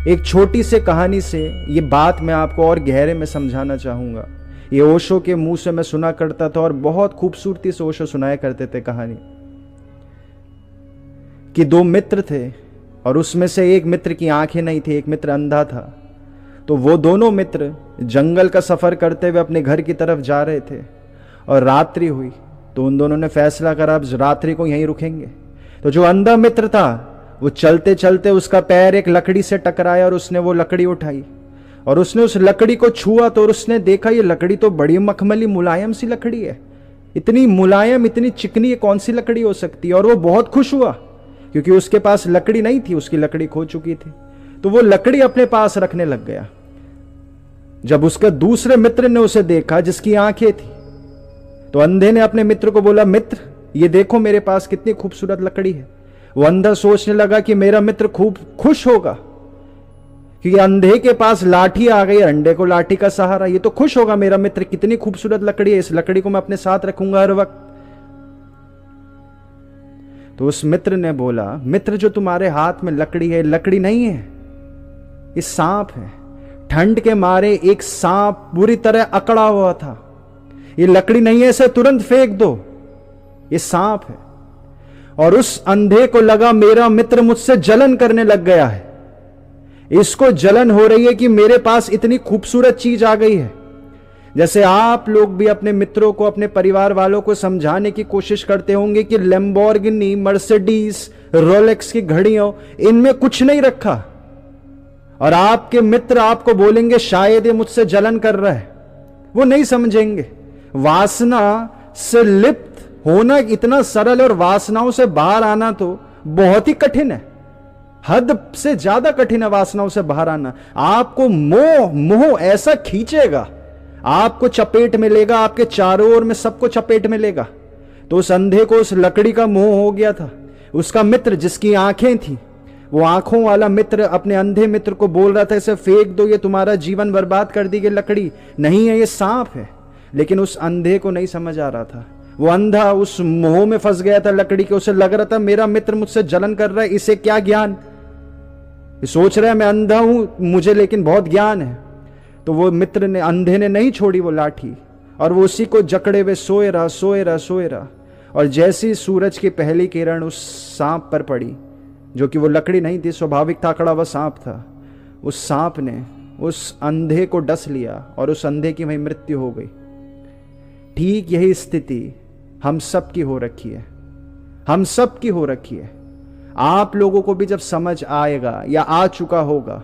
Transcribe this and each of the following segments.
एक छोटी से कहानी से ये बात मैं आपको और गहरे में समझाना चाहूंगा। ये ओशो के मुंह से मैं सुना करता था और बहुत खूबसूरती से ओशो सुनाया करते थे कहानी कि दो मित्र थे और उसमें से एक मित्र की आंखें नहीं थी, एक मित्र अंधा था। तो वो दोनों मित्र जंगल का सफर करते हुए अपने घर की तरफ जा रहे थे और रात्रि हुई। तो उन दोनों ने फैसला करा अब रात्रि को यहीं रुकेंगे। तो जो अंधा मित्र था वो चलते चलते उसका पैर एक लकड़ी से टकराया और उसने वो लकड़ी उठाई और उसने उस लकड़ी को छुआ तो उसने देखा ये लकड़ी तो बड़ी मखमली मुलायम सी लकड़ी है। इतनी मुलायम, इतनी चिकनी, ये कौन सी लकड़ी हो सकती है। और वो बहुत खुश हुआ क्योंकि उसके पास लकड़ी नहीं थी, उसकी लकड़ी खो चुकी थी। तो वो लकड़ी अपने पास रखने लग गया। जब उसका दूसरे मित्र ने उसे देखा जिसकी आंखें थी, तो अंधे ने अपने मित्र को बोला, मित्र ये देखो मेरे पास कितनी खूबसूरत लकड़ी है। वो अंधा सोचने लगा कि मेरा मित्र खूब खुश होगा क्योंकि अंधे के पास लाठी आ गई, अंधे को लाठी का सहारा, ये तो खुश होगा मेरा मित्र, कितनी खूबसूरत लकड़ी है, इस लकड़ी को मैं अपने साथ रखूंगा हर वक्त। तो उस मित्र ने बोला, मित्र जो तुम्हारे हाथ में लकड़ी है, लकड़ी नहीं है, ये सांप है। ठंड के मारे एक सांप बुरी तरह अकड़ा हुआ था। ये लकड़ी नहीं है, इसे तुरंत फेंक दो, ये सांप है। और उस अंधे को लगा मेरा मित्र मुझसे जलन करने लग गया है, इसको जलन हो रही है कि मेरे पास इतनी खूबसूरत चीज आ गई है। जैसे आप लोग भी अपने मित्रों को, अपने परिवार वालों को समझाने की कोशिश करते होंगे कि लैम्बोर्गिनी, मर्सिडीज, रोलेक्स की घड़ियों, इनमें कुछ नहीं रखा। और आपके मित्र आपको बोलेंगे शायद ये मुझसे जलन कर रहा है। वो नहीं समझेंगे। वासना से लिप्त होना इतना सरल और वासनाओं से बाहर आना तो बहुत ही कठिन है, हद से ज्यादा कठिन है वासनाओं से बाहर आना। आपको मोह ऐसा खींचेगा, आपको चपेट में लेगा, आपके चारों ओर में सबको चपेट में लेगा। तो उस अंधे को उस लकड़ी का मोह हो गया था। उसका मित्र जिसकी आंखें थी, वो आंखों वाला मित्र अपने अंधे मित्र को बोल रहा था, इसे फेंक दो, ये तुम्हारा जीवन बर्बाद कर दी गई लकड़ी नहीं है, ये सांप है। लेकिन उस अंधे को नहीं समझ आ रहा था। वो अंधा उस मोह में फंस गया था लकड़ी के। उसे लग रहा था मेरा मित्र मुझसे जलन कर रहा है, इसे क्या ज्ञान, सोच रहा है मैं अंधा हूं, मुझे लेकिन बहुत ज्ञान है। तो वो मित्र ने, अंधे ने नहीं छोड़ी वो लाठी और वो उसी को जकड़े हुए सोए रहा, सोए रहा, सोए रहा। और जैसी सूरज की पहली किरण उस सांप पर पड़ी, जो कि वो लकड़ी नहीं थी, स्वाभाविक था, खड़ा हुआ सांप था, उस सांप ने उस अंधे को डस लिया और उस अंधे की वहीं मृत्यु हो गई। ठीक यही स्थिति हम सब की हो रखी है, हम सब की हो रखी है। आप लोगों को भी जब समझ आएगा या आ चुका होगा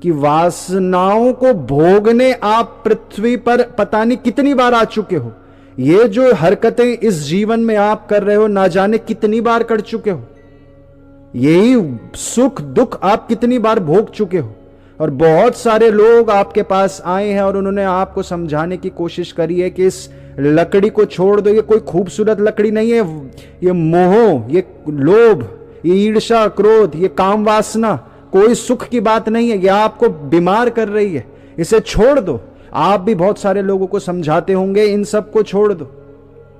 कि वासनाओं को भोगने आप पृथ्वी पर पता नहीं कितनी बार आ चुके हो, ये जो हरकतें इस जीवन में आप कर रहे हो ना जाने कितनी बार कर चुके हो, यही सुख दुख आप कितनी बार भोग चुके हो। और बहुत सारे लोग आपके पास आए हैं और उन्होंने आपको समझाने की कोशिश करी है कि इस लकड़ी को छोड़ दो, ये कोई खूबसूरत लकड़ी नहीं है, ये मोह, ये लोभ, ये ईर्ष्या, क्रोध, ये काम वासना कोई सुख की बात नहीं है, ये आपको बीमार कर रही है, इसे छोड़ दो। आप भी बहुत सारे लोगों को समझाते होंगे इन सब को छोड़ दो,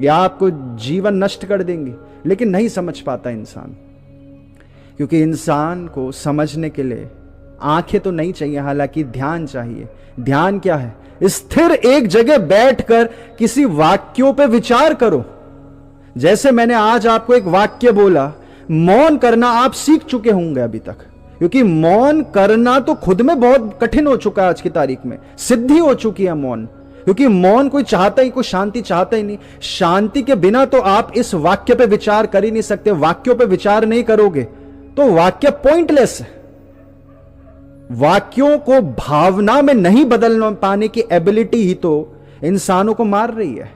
ये आपको जीवन नष्ट कर देंगे। लेकिन नहीं समझ पाता इंसान, क्योंकि इंसान को समझने के लिए आंखें तो नहीं चाहिए, हालांकि ध्यान चाहिए। ध्यान क्या है? स्थिर एक जगह बैठकर किसी वाक्यों पे विचार करो। जैसे मैंने आज आपको एक वाक्य बोला, मौन करना आप सीख चुके होंगे अभी तक, क्योंकि मौन करना तो खुद में बहुत कठिन हो चुका है आज की तारीख में, सिद्धि हो चुकी है मौन। क्योंकि मौन कोई चाहता ही, कोई शांति चाहता ही नहीं। शांति के बिना तो आप इस वाक्य पे विचार कर ही नहीं सकते। वाक्यों पे विचार नहीं करोगे तो वाक्य पॉइंटलेस है। वाक्यों को भावना में नहीं बदल पाने की एबिलिटी ही तो इंसानों को मार रही है।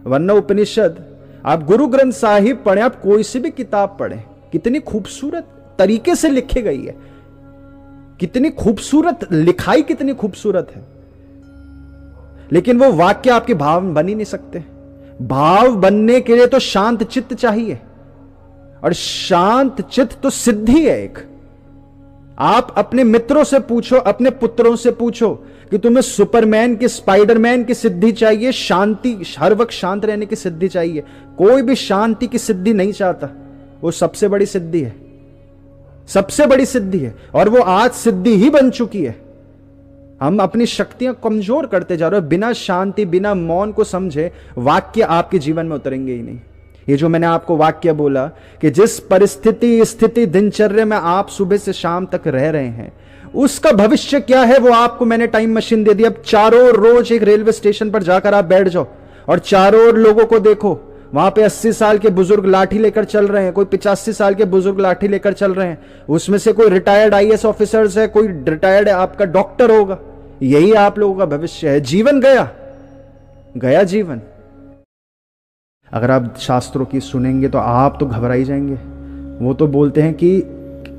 वरना उपनिषद, आप गुरु ग्रंथ साहिब पढ़े, आप कोई सी भी किताब पढ़े, कितनी खूबसूरत तरीके से लिखी गई है, कितनी खूबसूरत लिखाई, कितनी खूबसूरत है। लेकिन वो वाक्य आपके भाव बन ही नहीं सकते। भाव बनने के लिए तो शांत चित्त चाहिए, और शांत चित्त तो सिद्धि है एक। आप अपने मित्रों से पूछो, अपने पुत्रों से पूछो कि तुम्हें सुपरमैन की, स्पाइडरमैन की सिद्धि चाहिए, शांति, हर वक्त शांत रहने की सिद्धि चाहिए। कोई भी शांति की सिद्धि नहीं चाहता, वो सबसे बड़ी सिद्धि है। सबसे बड़ी सिद्धि है, और वो आज सिद्धि ही बन चुकी है। हम अपनी शक्तियां कमजोर करते जा रहे हो। बिना शांति, बिना मौन को समझे वाक्य आपके जीवन में उतरेंगे ही नहीं। ये जो मैंने आपको वाक्य बोला कि जिस परिस्थिति, स्थिति, दिनचर्या में आप सुबह से शाम तक रह रहे हैं, उसका भविष्य क्या है, वो आपको मैंने टाइम मशीन दे दी। अब चारों रोज एक रेलवे स्टेशन पर जाकर आप बैठ जाओ और चारों ओर लोगों को देखो। वहां पे 80 साल के बुजुर्ग लाठी लेकर चल रहे हैं, कोई 85 साल के बुजुर्ग लाठी लेकर चल रहे हैं। उसमें से कोई रिटायर्ड आईएएस ऑफिसर्स है, कोई रिटायर्ड आपका डॉक्टर होगा। यही आप लोगों का भविष्य है। जीवन गया, गया जीवन। अगर आप शास्त्रों की सुनेंगे तो आप तो घबरा ही जाएंगे। वो तो बोलते हैं कि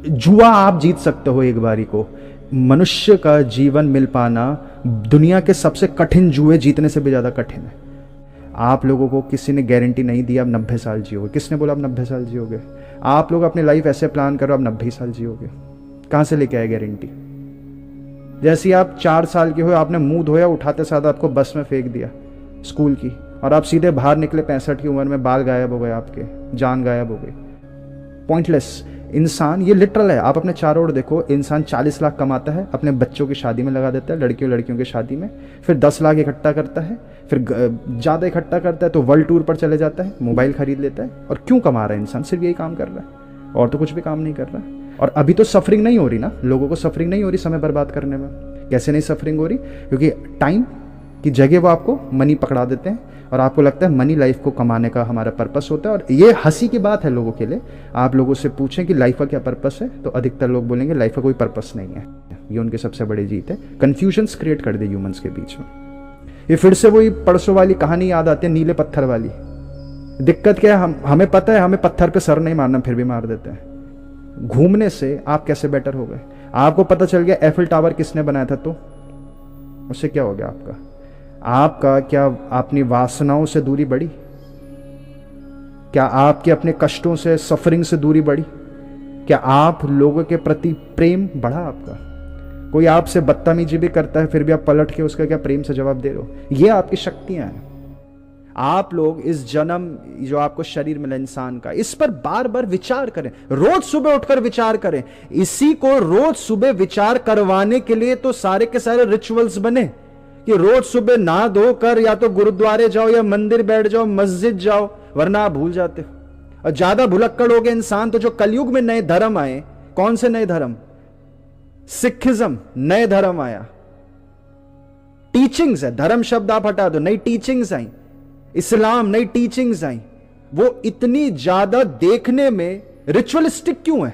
जुआ आप जीत सकते हो एक बारी को। मनुष्य का जीवन मिल पाना दुनिया के सबसे कठिन जुए जीतने से भी ज्यादा कठिन है। आप लोगों को किसी ने गारंटी नहीं दी आप 90 साल जियोगे। किसने बोला आप 90 साल जियोगे? आप लोग अपनी लाइफ ऐसे प्लान करो आप 90 साल जियोगे। कहां से लेके आए गारंटी? जैसे आप 4 साल के हो, आपने मुंह धोया, उठाते साथ आपको बस में फेंक दिया स्कूल की, और आप सीधे बाहर निकले 65 की उम्र में, बाल गायब हो गए आपके, जान गायब हो गई। पॉइंटलेस। इंसान, ये लिटरल है। आप अपने चारों ओर देखो, इंसान 40 लाख कमाता है, अपने बच्चों की शादी में लगा देता है, लड़कियों की शादी में, फिर 10 लाख इकट्ठा करता है, फिर ज़्यादा इकट्ठा करता है तो वर्ल्ड टूर पर चले जाता है, मोबाइल खरीद लेता है। और क्यों कमा रहा है इंसान? सिर्फ यही काम कर रहा है, और तो कुछ भी काम नहीं कर रहा है। और अभी तो सफरिंग नहीं हो रही ना, लोगों को सफरिंग नहीं हो रही समय बर्बाद करने में। कैसे नहीं सफरिंग हो रही? क्योंकि टाइम की जगह वो आपको मनी पकड़ा देते हैं, और आपको लगता है मनी लाइफ को कमाने का हमारा पर्पस होता है। और ये हंसी की बात है लोगों के लिए। आप लोगों से पूछें कि लाइफ का क्या पर्पस है, तो अधिकतर लोग बोलेंगे लाइफ का कोई पर्पस नहीं है। ये उनकी सबसे बड़ी जीत है। कन्फ्यूजन्स क्रिएट कर दे ह्यूमंस के बीच में। ये फिर से वही परसों वाली कहानी याद आती है, नीले पत्थर वाली। दिक्कत क्या है, हमें पता है हमें पत्थर पे सर नहीं मारना, फिर भी मार देते हैं। घूमने से आप कैसे बेटर हो गए? आपको पता चल गया एफिल टावर किसने बनाया था, तो उससे क्या हो गया आपका क्या अपनी वासनाओं से दूरी बढ़ी? क्या आपके अपने कष्टों से, सफरिंग से दूरी बढ़ी? क्या आप लोगों के प्रति प्रेम बढ़ा आपका? कोई आपसे बदतमीजी भी करता है फिर भी आप पलट के उसका क्या प्रेम से जवाब दे रहे हो? ये आपकी शक्तियां हैं। आप लोग इस जन्म जो आपको शरीर मिला इंसान का, इस पर बार बार विचार करें। रोज सुबह उठकर विचार करें। इसी को रोज सुबह विचार करवाने के लिए तो सारे के सारे रिचुअल्स बने कि रोज सुबह नहा धोकर या तो गुरुद्वारे जाओ या मंदिर बैठ जाओ, मस्जिद जाओ, वरना आप भूल जाते हो। और ज्यादा भुलक्कड़ हो गए इंसान तो जो कलयुग में नए धर्म आए, कौन से नए धर्म? सिखिज्म नए धर्म आया। टीचिंग्स है, धर्म शब्द आप हटा दो, नई टीचिंग्स आई। इस्लाम नई टीचिंग्स आई। वो इतनी ज्यादा देखने में रिचुअलिस्टिक क्यों है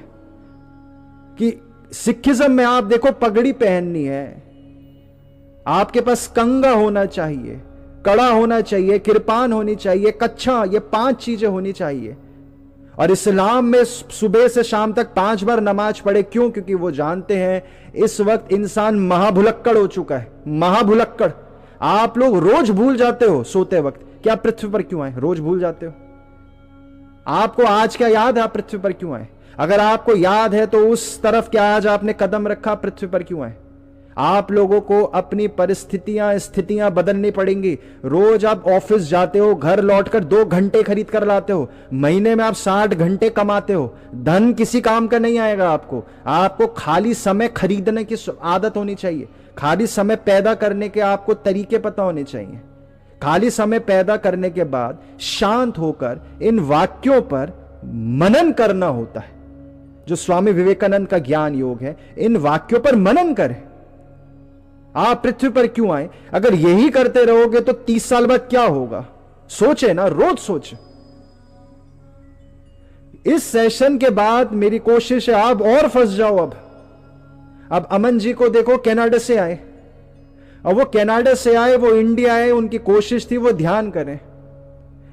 कि सिखिज्म में आप देखो पगड़ी पहननी है, आपके पास कंगा होना चाहिए, कड़ा होना चाहिए, किरपान होनी चाहिए, कच्छा, ये 5 चीजें होनी चाहिए। और इस्लाम में सुबह से शाम तक 5 बार नमाज पढ़े। क्यों? क्योंकि वो जानते हैं इस वक्त इंसान महाभुलक्कड़ हो चुका है। महाभुलक्कड़। आप लोग रोज भूल जाते हो सोते वक्त कि आप पृथ्वी पर क्यों आए, रोज भूल जाते हो। आपको आज क्या याद है आप पृथ्वी पर क्यों आए? अगर आपको याद है तो उस तरफ क्या आज आपने कदम रखा, पृथ्वी पर क्यों आए? आप लोगों को अपनी परिस्थितियां, स्थितियां बदलनी पड़ेंगी। रोज आप ऑफिस जाते हो, घर लौटकर 2 घंटे खरीद कर लाते हो, महीने में आप 60 घंटे कमाते हो। धन किसी काम का नहीं आएगा आपको खाली समय खरीदने की आदत होनी चाहिए। खाली समय पैदा करने के आपको तरीके पता होने चाहिए। खाली समय पैदा करने के बाद शांत होकर इन वाक्यों पर मनन करना होता है। जो स्वामी विवेकानंद का ज्ञान योग है, इन वाक्यों पर मनन करें। आप पृथ्वी पर क्यों आए? अगर यही करते रहोगे तो 30 साल बाद क्या होगा? सोचे ना, रोज सोचे। इस सेशन के बाद मेरी कोशिश है आप और फंस जाओ। अब अमन जी को देखो, कनाडा से आए, और वो कनाडा से आए, वो इंडिया आए, उनकी कोशिश थी वो ध्यान करें,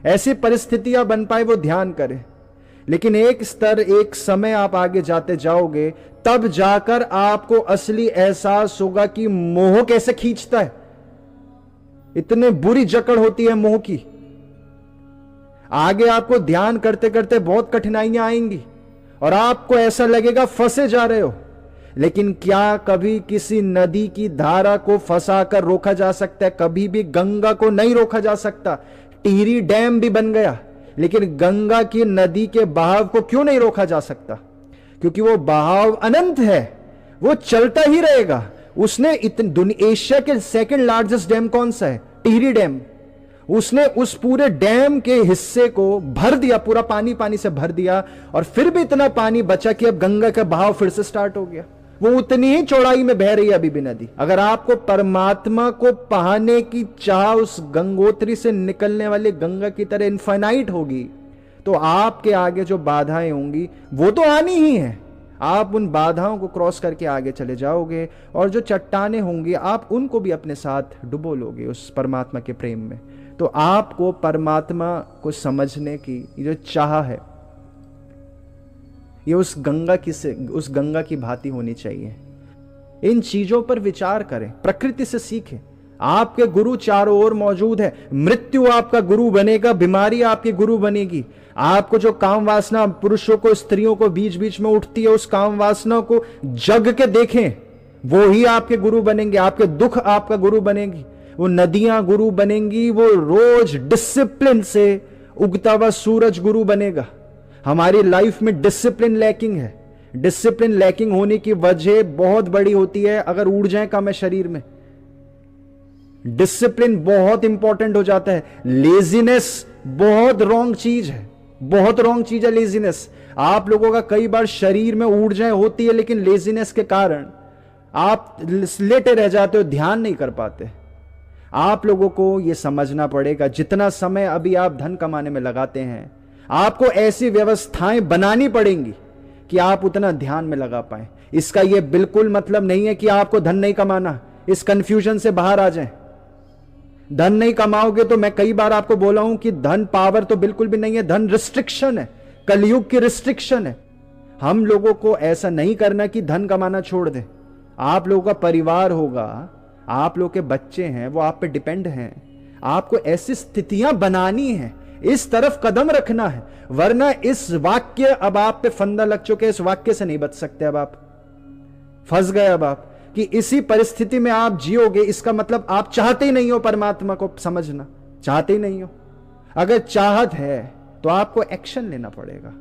ऐसी परिस्थितियां बन पाए वो ध्यान करें। लेकिन एक स्तर, एक समय आप आगे जाते जाओगे, तब जाकर आपको असली एहसास होगा कि मोह कैसे खींचता है। इतने बुरी जकड़ होती है मोह की। आगे आपको ध्यान करते करते बहुत कठिनाइयां आएंगी और आपको ऐसा लगेगा फंसे जा रहे हो। लेकिन क्या कभी किसी नदी की धारा को फंसाकर रोका जा सकता है? कभी भी गंगा को नहीं रोका जा सकता। टिहरी डैम भी बन गया, लेकिन गंगा की नदी के बहाव को क्यों नहीं रोका जा सकता? क्योंकि वो बहाव अनंत है, वो चलता ही रहेगा। उसने एशिया के सेकंड लार्जेस्ट डैम कौन सा है? टिहरी डैम। उसने उस पूरे डैम के हिस्से को भर दिया, पूरा पानी से भर दिया, और फिर भी इतना पानी बचा कि अब गंगा का बहाव फिर से स्टार्ट हो गया। वो उतनी ही चौड़ाई में बह रही है अभी भी नदी। अगर आपको परमात्मा को पाने की चाह उस गंगोत्री से निकलने वाली गंगा की तरह इनफाइनाइट होगी, तो आपके आगे जो बाधाएं होंगी वो तो आनी ही है। आप उन बाधाओं को क्रॉस करके आगे चले जाओगे, और जो चट्टानें होंगी आप उनको भी अपने साथ डुबो लोगे उस परमात्मा के प्रेम में। तो आपको परमात्मा को समझने की जो चाह है, ये उस गंगा की भांति होनी चाहिए। इन चीजों पर विचार करें, प्रकृति से सीखें। आपके गुरु चारों ओर मौजूद है। मृत्यु आपका गुरु बनेगा, बीमारी आपकी गुरु बनेगी। आपको जो काम वासना पुरुषों को स्त्रियों को बीच बीच में उठती है, उस काम वासना को जग के देखें, वो ही आपके गुरु बनेंगे। आपके दुख आपका गुरु बनेगी, वो नदियां गुरु बनेंगी, वो रोज डिसिप्लिन से उगता हुआ सूरज गुरु बनेगा। हमारी लाइफ में डिसिप्लिन लैकिंग है। डिसिप्लिन लैकिंग होने की वजह बहुत बड़ी होती है अगर ऊर्जाएं कम है शरीर में। डिसिप्लिन बहुत इंपॉर्टेंट हो जाता है। लेजीनेस बहुत रॉन्ग चीज है, बहुत रॉन्ग चीज है लेजीनेस। आप लोगों का कई बार शरीर में ऊर्जाएं होती है, लेकिन लेजीनेस के कारण आप लेटे रह जाते हो, ध्यान नहीं कर पाते। आप लोगों को यह समझना पड़ेगा, जितना समय अभी आप धन कमाने में लगाते हैं, आपको ऐसी व्यवस्थाएं बनानी पड़ेंगी कि आप उतना ध्यान में लगा पाए। इसका यह बिल्कुल मतलब नहीं है कि आपको धन नहीं कमाना। इस कंफ्यूजन से बाहर आ जाएं। धन नहीं कमाओगे तो मैं कई बार आपको बोला हूं कि धन पावर तो बिल्कुल भी नहीं है, धन रिस्ट्रिक्शन है, कलयुग की रिस्ट्रिक्शन है। हम लोगों को ऐसा नहीं करना कि धन कमाना छोड़ दें। आप लोगों का परिवार होगा, आप लोग के बच्चे हैं, वो आप पे डिपेंड हैं। आपको ऐसी स्थितियां बनानी है, इस तरफ कदम रखना है, वरना इस वाक्य, अब आप पे फंदा लग चुके, इस वाक्य से नहीं बच सकते। अब आप फंस गए, अब आप कि इसी परिस्थिति में आप जियोगे। इसका मतलब आप चाहते ही नहीं हो परमात्मा को समझना, चाहते ही नहीं हो। अगर चाहत है तो आपको एक्शन लेना पड़ेगा,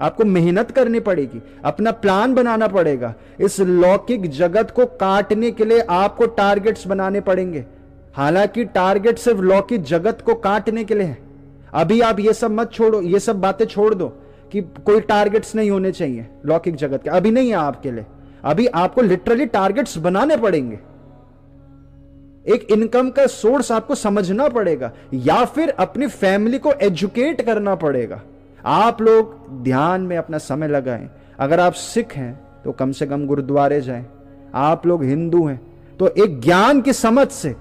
आपको मेहनत करनी पड़ेगी, अपना प्लान बनाना पड़ेगा। इस लौकिक जगत को काटने के लिए आपको टारगेट्स बनाने पड़ेंगे। हालांकि टारगेट सिर्फ लौकिक जगत को काटने के लिए है। अभी आप ये सब मत छोड़ो, ये सब बातें छोड़ दो कि कोई टारगेट्स नहीं होने चाहिए लौकिक जगत के, अभी नहीं है आपके लिए। अभी आपको लिटरली टारगेट्स बनाने पड़ेंगे। एक इनकम का सोर्स आपको समझना पड़ेगा, या फिर अपनी फैमिली को एजुकेट करना पड़ेगा। आप लोग ध्यान में अपना समय लगाएं। अगर आप सिख हैं तो कम से कम गुरुद्वारे जाएं। आप लोग हिंदू हैं तो एक ज्ञान की समझ से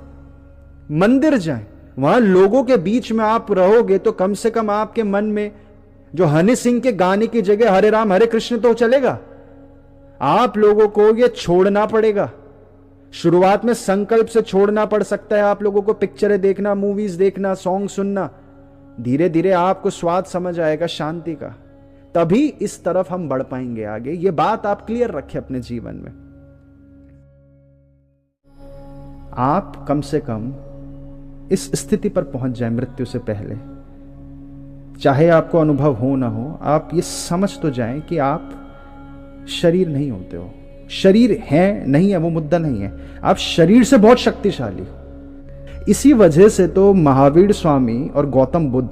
मंदिर जाएं। वहां लोगों के बीच में आप रहोगे तो कम से कम आपके मन में जो हनी सिंह के गाने की जगह हरे राम हरे कृष्ण तो चलेगा। आप लोगों को यह छोड़ना पड़ेगा। शुरुआत में संकल्प से छोड़ना पड़ सकता है आप लोगों को, पिक्चरें देखना, मूवीज देखना, सॉन्ग सुनना। धीरे धीरे आपको स्वाद समझ आएगा शांति का, तभी इस तरफ हम बढ़ पाएंगे आगे। ये बात आप क्लियर रखें अपने जीवन में। आप कम से कम इस स्थिति पर पहुंच जाए मृत्यु से पहले, चाहे आपको अनुभव हो ना हो, आप ये समझ तो जाएं कि आप शरीर नहीं होते हो। शरीर है नहीं है वो मुद्दा नहीं है, आप शरीर से बहुत शक्तिशाली हो। इसी वजह से तो महावीर स्वामी और गौतम बुद्ध,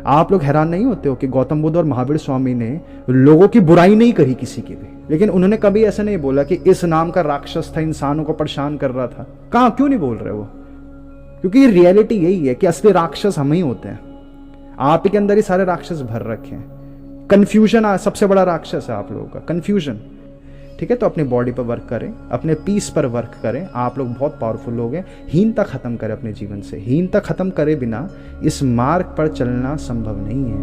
आप लोग हैरान नहीं होते हो कि गौतम बुद्ध और महावीर स्वामी ने लोगों की बुराई नहीं करी किसी की भी, लेकिन उन्होंने कभी ऐसा नहीं बोला कि इस नाम का राक्षस था, इंसानों को परेशान कर रहा था। कहां, क्यों नहीं बोल रहे वो? क्योंकि ये रियलिटी यही है कि असली राक्षस हम ही होते हैं। आप ही के अंदर ही सारे राक्षस भर रखे हैं। कंफ्यूजन सबसे बड़ा राक्षस है आप लोगों का, कंफ्यूजन। ठीक है, तो अपनी बॉडी पर वर्क करें, अपने पीस पर वर्क करें। आप लोग बहुत पावरफुल लोग हैं। हीनता खत्म करें अपने जीवन से। हीनता खत्म करे बिना इस मार्ग पर चलना संभव नहीं है।